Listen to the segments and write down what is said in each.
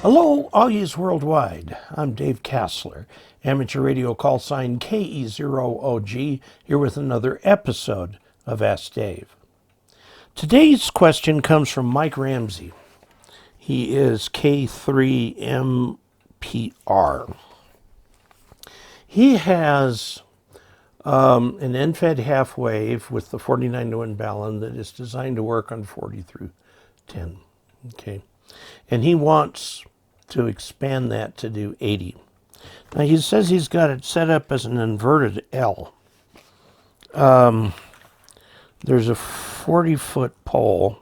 Hello, all yous worldwide. I'm Dave Kassler, amateur radio call sign KE0OG, here with another episode of Ask Dave. Today's question comes from Mike Ramsey. He is K3MPR. He has an end-fed half wave with the 49-to-1 balun that is designed to work on 40 through 10. Okay, and he wants to expand that to do 80. Now he says he's got it set up as an inverted L. There's a 40-foot pole,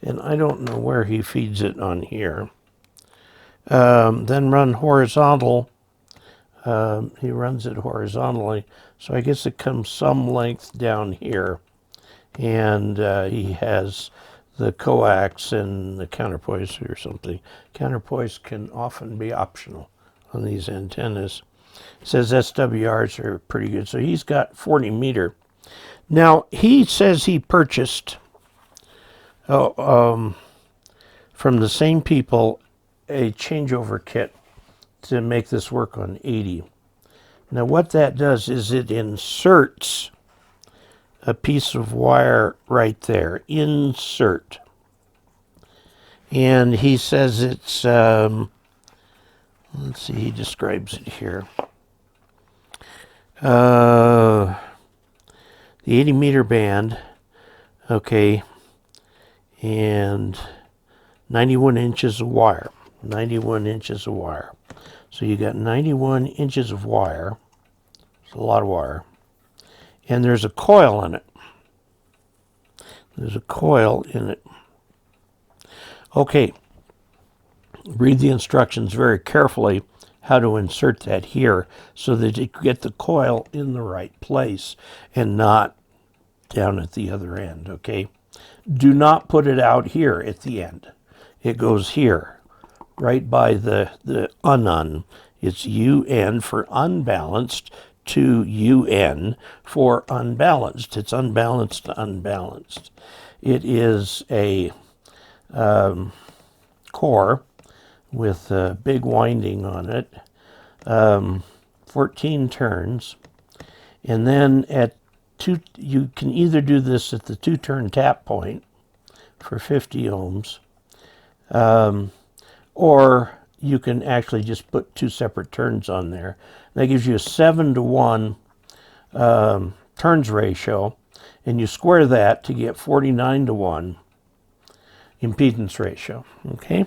and I don't know where he feeds it on here. Then run horizontal. He runs it horizontally, so I guess it comes some length down here, and he has the coax and the counterpoise or something. Counterpoise can often be optional on these antennas. It says SWRs are pretty good, so he's got 40 meter. Now he says he purchased from the same people a changeover kit to make this work on 80. Now what that does is it inserts a piece of wire right there. Insert. And he says it's, let's see, he describes it here. The 80 meter band, okay, and 91 inches of wire. 91 inches of wire. So you got 91 inches of wire. It's a lot of wire. And there's a coil in it. There's a coil in it. Okay. Read the instructions very carefully how to insert that here so that you get the coil in the right place and not down at the other end, okay? Do not put it out here at the end. It goes here, right by the Unun. It's UN for unbalanced, to UN for unbalanced. It's unbalanced to unbalanced. It is a core with a big winding on it, 14 turns, and then at two, you can either do this at the 2-turn tap point for 50 ohms, or you can actually just put 2 separate turns on there. That gives you a 7-to-1 turns ratio, and you square that to get 49-to-1 impedance ratio, okay?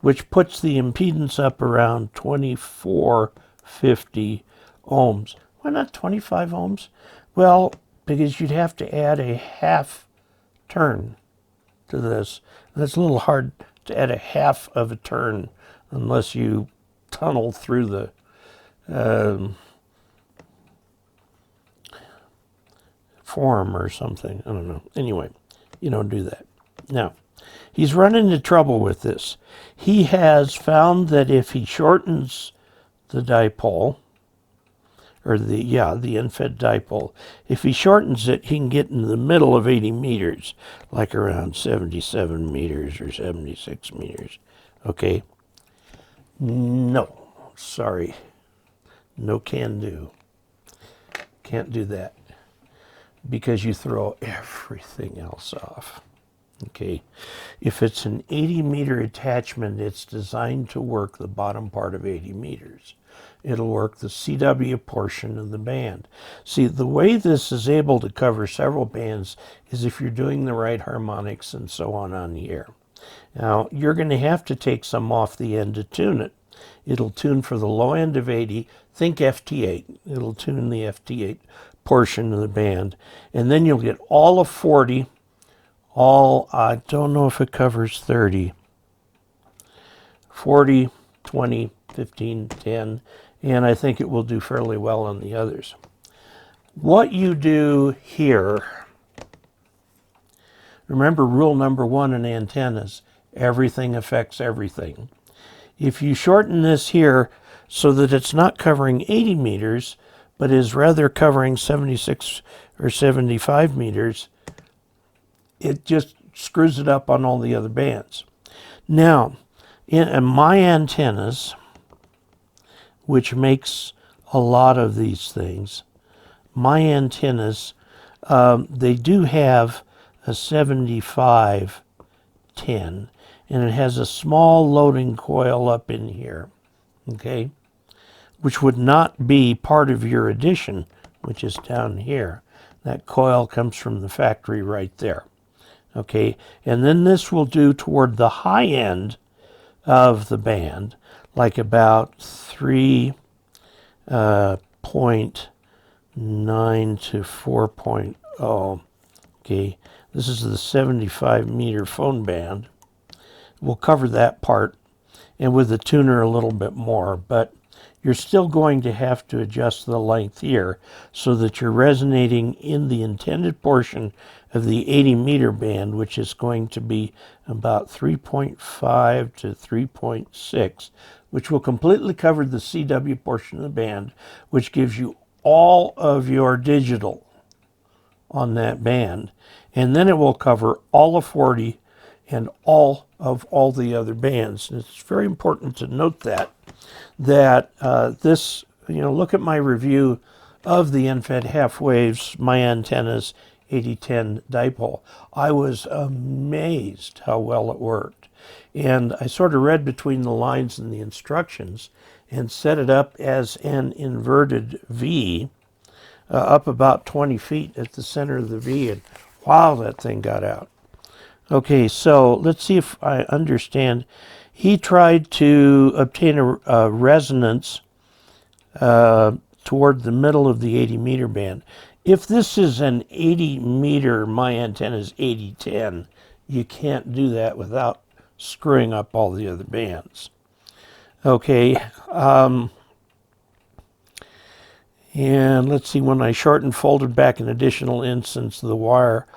Which puts the impedance up around 2450 ohms. Why not 25 ohms? Well, because you'd have to add a half turn to this. That's a little hard to add a half of a turn unless you tunnel through the form or something. I don't know. Anyway, you don't do that. Now, he's run into trouble with this. He has found that if he shortens the dipole, or the end-fed dipole, if he shortens it, he can get into the middle of 80 meters, like around 77 meters or 76 meters. Okay? No. Sorry. No can do. Can't do that. Because you throw everything else off. Okay? If it's an 80 meter attachment, it's designed to work the bottom part of 80 meters. It'll work the CW portion of the band. See, the way this is able to cover several bands is if you're doing the right harmonics and so on here. Now, you're going to have to take some off the end to tune it. It'll tune for the low end of 80. Think FT8. It'll tune the FT8 portion of the band. And then you'll get all of 40. I don't know if it covers 30. 40, 20, 15, 10. And I think it will do fairly well on the others. What you do here, remember rule number 1 in antennas, everything affects everything. If you shorten this here so that it's not covering 80 meters, but is rather covering 76 or 75 meters, it just screws it up on all the other bands. Now, in my antennas, which makes a lot of these things, my antennas, they do have a 7510, and it has a small loading coil up in here, okay, which would not be part of your addition, which is down here. That coil comes from the factory right there, okay, and then this will do toward the high end of the band, like about 3.9 to 4.0. Okay, this is the 75 meter phone band. We'll cover that part, and with the tuner a little bit more, but you're still going to have to adjust the length here so that you're resonating in the intended portion of the 80 meter band, which is going to be about 3.5 to 3.6, which will completely cover the CW portion of the band, which gives you all of your digital on that band, and then it will cover all of 40 and all of all the other bands. And it's very important to note that this, look at my review of the EFHW half waves, my antennas, 8010 dipole. I was amazed how well it worked. And I sort of read between the lines in the instructions and set it up as an inverted V, up about 20 feet at the center of the V, and wow, that thing got out. Okay, so let's see if I understand. He tried to obtain a resonance toward the middle of the 80 meter band. If this is an 80 meter, my antenna is 8010, you can't do that without screwing up all the other bands. Okay, and let's see, when I shortened, folded back an additional instance of the wire,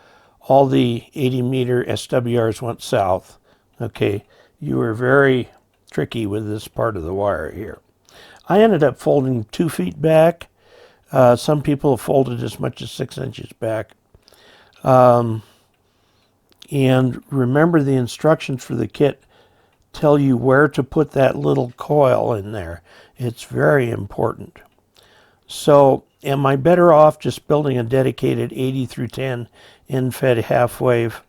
all the 80 meter SWRs went south. Okay, you were very tricky with this part of the wire here. I ended up folding 2 feet back. Some people have folded as much as 6 inches back. And remember, the instructions for the kit tell you where to put that little coil in there. It's very important. So am I better off just building a dedicated 80 through 10 EFHW half wave?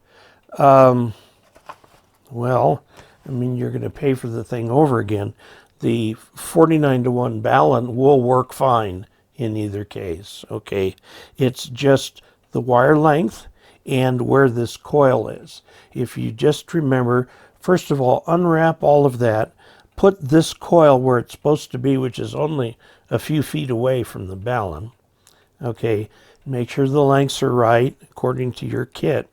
Well, I mean, you're going to pay for the thing over again. The 49-to-1 balun will work fine in either case, okay? It's just the wire length and where this coil is. If you just remember, first of all, unwrap all of that, put this coil where it's supposed to be, which is only a few feet away from the balun, okay? Make sure the lengths are right according to your kit,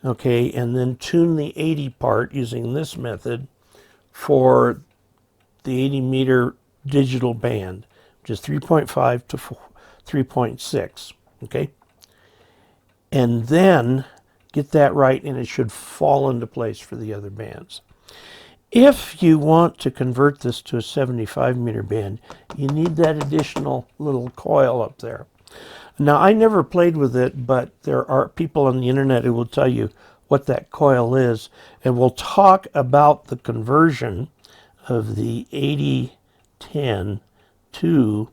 okay? And then tune the 80 part using this method for the 80 meter digital band, which is 3.5 to 3.6, okay? And then get that right, and it should fall into place for the other bands. If you want to convert this to a 75 meter band, you need that additional little coil up there. Now, I never played with it, but there are people on the internet who will tell you what that coil is, and we'll talk about the conversion of the 8010 to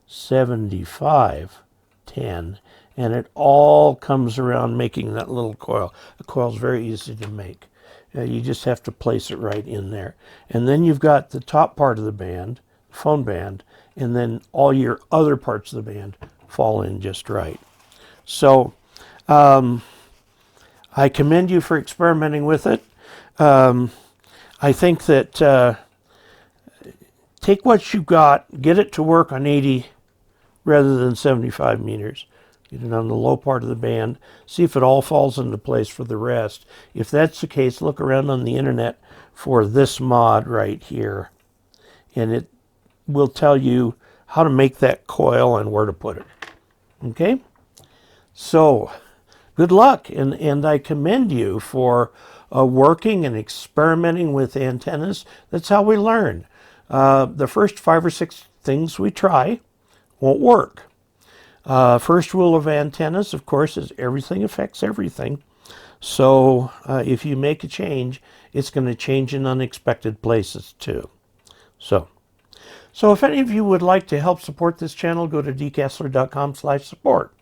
7510, and it all comes around making that little coil. The coil's very easy to make. You just have to place it right in there. And then you've got the top part of the band, phone band, and then all your other parts of the band fall in just right. So I commend you for experimenting with it. I think that take what you got, get it to work on 80 rather than 75 meters. Get it on the low part of the band. See if it all falls into place for the rest. If that's the case, look around on the internet for this mod right here. And it will tell you how to make that coil and where to put it. Okay? So, good luck. And I commend you for working and experimenting with antennas. That's how we learn. The first 5 or 6 things we try won't work. First rule of antennas, of course, is everything affects everything. So if you make a change, it's going to change in unexpected places too. So if any of you would like to help support this channel, go to dcasler.com/support.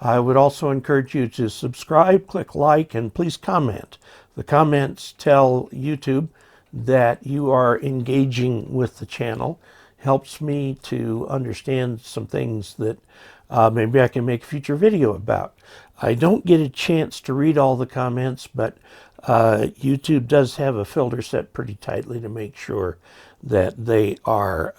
I would also encourage you to subscribe, click like, and please comment. The comments tell YouTube that you are engaging with the channel. Helps me to understand some things that maybe I can make a future video about. I don't get a chance to read all the comments, but YouTube does have a filter set pretty tightly to make sure that they are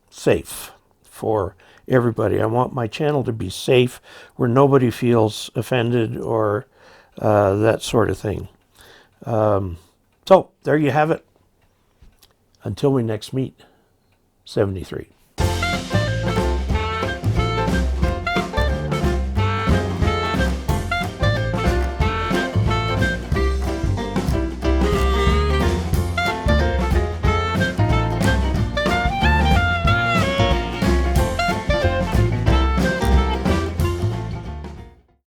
safe for everybody. I want my channel to be safe where nobody feels offended or that sort of thing. So there you have it. Until we next meet, 73.